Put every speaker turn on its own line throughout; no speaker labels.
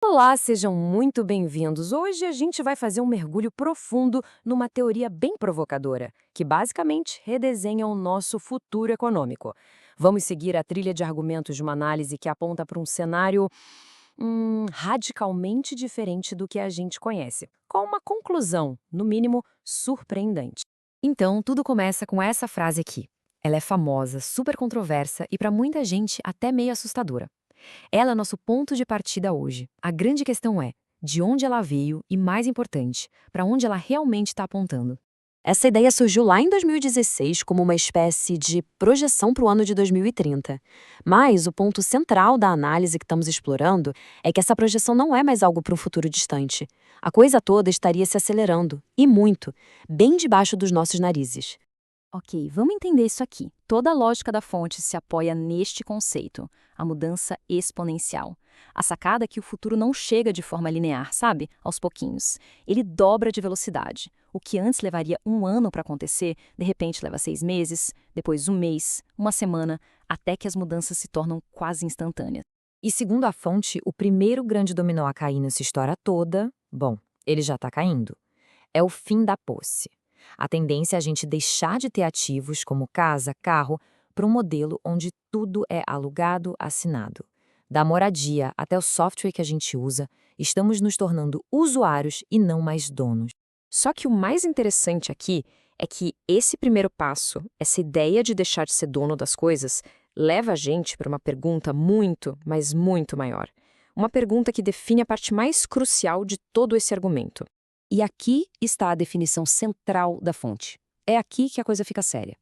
Olá, sejam muito bem-vindos. Hoje a gente vai fazer um mergulho profundo numa teoria bem provocadora, que basicamente redesenha o nosso futuro econômico. Vamos seguir a trilha de argumentos de uma análise que aponta para um cenário radicalmente diferente do que a gente conhece, com uma conclusão, no mínimo, surpreendente. Então, tudo começa com essa frase aqui. Ela é famosa, super controversa e para muita gente até meio assustadora. Ela é nosso ponto de partida hoje. A grande questão é de onde ela veio e, mais importante, para onde ela realmente está apontando. Essa ideia surgiu lá em 2016 como uma espécie de projeção para o ano de 2030. Mas o ponto central da análise que estamos explorando é que essa projeção não é mais algo para um futuro distante. A coisa toda estaria se acelerando, e muito, bem debaixo dos nossos narizes.
Ok, vamos entender isso aqui. Toda a lógica da fonte se apoia neste conceito, a mudança exponencial. A sacada é que o futuro não chega de forma linear, sabe? Aos pouquinhos. Ele dobra de velocidade. O que antes levaria um ano para acontecer, de repente leva 6 meses, depois um mês, uma semana, até que as mudanças se tornam quase instantâneas.
E segundo a fonte, o primeiro grande dominó a cair nessa história toda, bom, ele já está caindo. É o fim da posse. A tendência é a gente deixar de ter ativos como casa, carro, para um modelo onde tudo é alugado, assinado. Da moradia até o software que a gente usa, estamos nos tornando usuários e não mais donos.
Só que o mais interessante aqui é que esse primeiro passo, essa ideia de deixar de ser dono das coisas, leva a gente para uma pergunta muito, mas muito maior. Uma pergunta que define a parte mais crucial de todo esse argumento. E aqui está a definição central da fonte. É aqui que a coisa fica séria.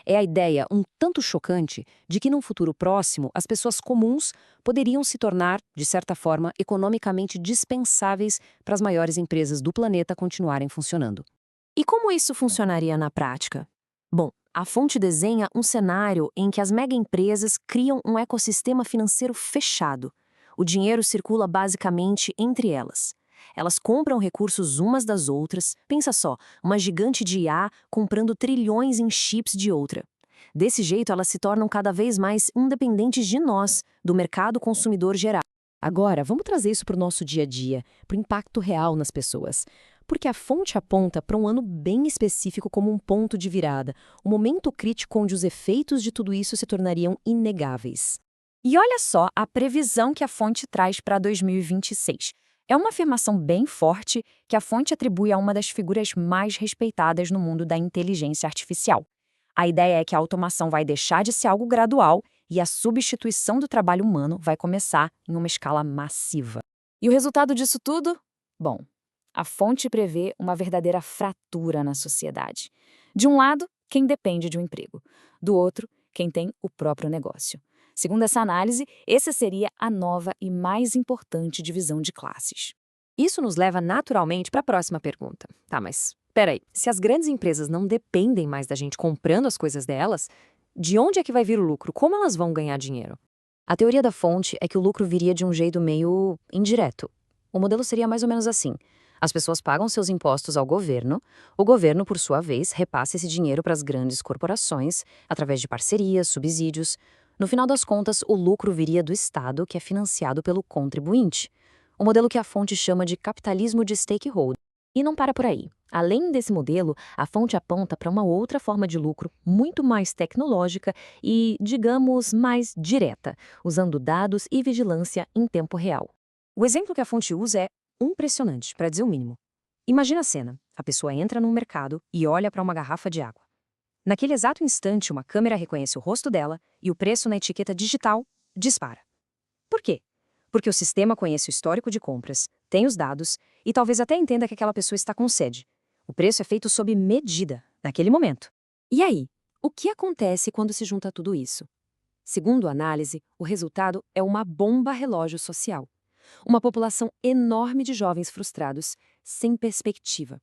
É a ideia um tanto chocante de que num futuro próximo as pessoas comuns poderiam se tornar, de certa forma, economicamente dispensáveis para as maiores empresas do planeta continuarem funcionando.
E como isso funcionaria na prática? Bom, a fonte desenha um cenário em que as megaempresas criam um ecossistema financeiro fechado. O dinheiro circula basicamente entre elas. Elas compram recursos umas das outras, pensa só, uma gigante de IA comprando trilhões em chips de outra. Desse jeito, elas se tornam cada vez mais independentes de nós, do mercado consumidor geral.
Agora, vamos trazer isso para o nosso dia a dia, para o impacto real nas pessoas. Porque a fonte aponta para um ano bem específico como um ponto de virada, um momento crítico onde os efeitos de tudo isso se tornariam inegáveis.
E olha só a previsão que a fonte traz para 2026. É uma afirmação bem forte que a fonte atribui a uma das figuras mais respeitadas no mundo da inteligência artificial. A ideia é que a automação vai deixar de ser algo gradual e a substituição do trabalho humano vai começar em uma escala massiva. E o resultado disso tudo? Bom, a fonte prevê uma verdadeira fratura na sociedade. De um lado, quem depende de um emprego. Do outro, quem tem o próprio negócio. Segundo essa análise, essa seria a nova e mais importante divisão de classes. Isso nos leva naturalmente para a próxima pergunta. Tá, mas peraí, se as grandes empresas não dependem mais da gente comprando as coisas delas, de onde é que vai vir o lucro? Como elas vão ganhar dinheiro? A teoria da fonte é que o lucro viria de um jeito meio indireto. O modelo seria mais ou menos assim. As pessoas pagam seus impostos ao governo, o governo, por sua vez, repassa esse dinheiro para as grandes corporações, através de parcerias, subsídios. No final das contas, o lucro viria do Estado, que é financiado pelo contribuinte. O modelo que a fonte chama de capitalismo de stakeholder. E não para por aí. Além desse modelo, a fonte aponta para uma outra forma de lucro muito mais tecnológica e, digamos, mais direta, usando dados e vigilância em tempo real. O exemplo que a fonte usa é impressionante, para dizer o mínimo. Imagina a cena: a pessoa entra num mercado e olha para uma garrafa de água. Naquele exato instante, uma câmera reconhece o rosto dela e o preço na etiqueta digital dispara. Por quê? Porque o sistema conhece o histórico de compras, tem os dados e talvez até entenda que aquela pessoa está com sede. O preço é feito sob medida, naquele momento. E aí, o que acontece quando se junta tudo isso? Segundo a análise, o resultado é uma bomba relógio social. Uma população enorme de jovens frustrados, sem perspectiva.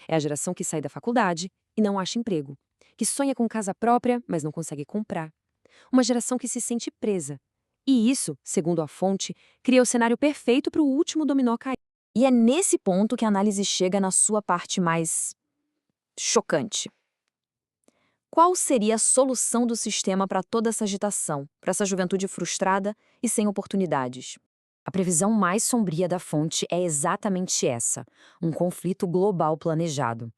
É a geração que sai da faculdade e não acha emprego, que sonha com casa própria, mas não consegue comprar. Uma geração que se sente presa. E isso, segundo a fonte, cria o cenário perfeito para o último dominó cair. E é nesse ponto que a análise chega na sua parte mais chocante. Qual seria a solução do sistema para toda essa agitação, para essa juventude frustrada e sem oportunidades? A previsão mais sombria da fonte é exatamente essa: um conflito global planejado.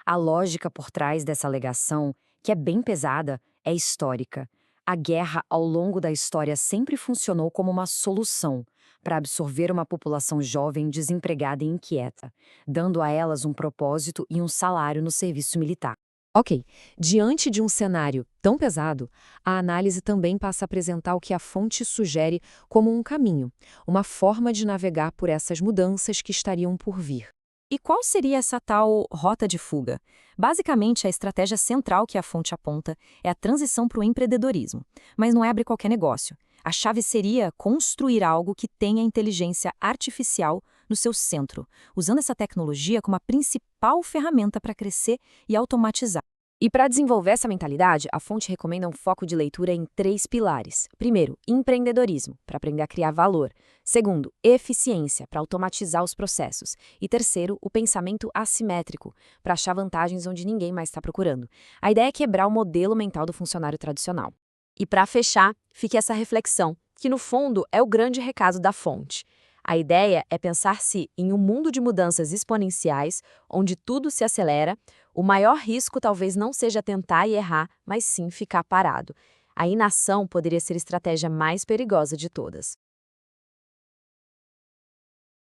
A lógica por trás dessa alegação, que é bem pesada, é histórica. A guerra, ao longo da história, sempre funcionou como uma solução para absorver uma população jovem desempregada e inquieta, dando a elas um propósito e um salário no serviço militar.
Ok, diante de um cenário tão pesado, a análise também passa a apresentar o que a fonte sugere como um caminho, uma forma de navegar por essas mudanças que estariam por vir.
E qual seria essa tal rota de fuga? Basicamente, a estratégia central que a fonte aponta é a transição para o empreendedorismo, mas não é abrir qualquer negócio. A chave seria construir algo que tenha inteligência artificial no seu centro, usando essa tecnologia como a principal ferramenta para crescer e automatizar.
E para desenvolver essa mentalidade, a fonte recomenda um foco de leitura em 3 pilares. Primeiro, empreendedorismo, para aprender a criar valor. Segundo, eficiência, para automatizar os processos. E terceiro, o pensamento assimétrico, para achar vantagens onde ninguém mais está procurando. A ideia é quebrar o modelo mental do funcionário tradicional. E para fechar, fique essa reflexão, que no fundo é o grande recado da fonte. A ideia é pensar se, em um mundo de mudanças exponenciais, onde tudo se acelera, o maior risco talvez não seja tentar e errar, mas sim ficar parado. A inação poderia ser a estratégia mais perigosa de todas.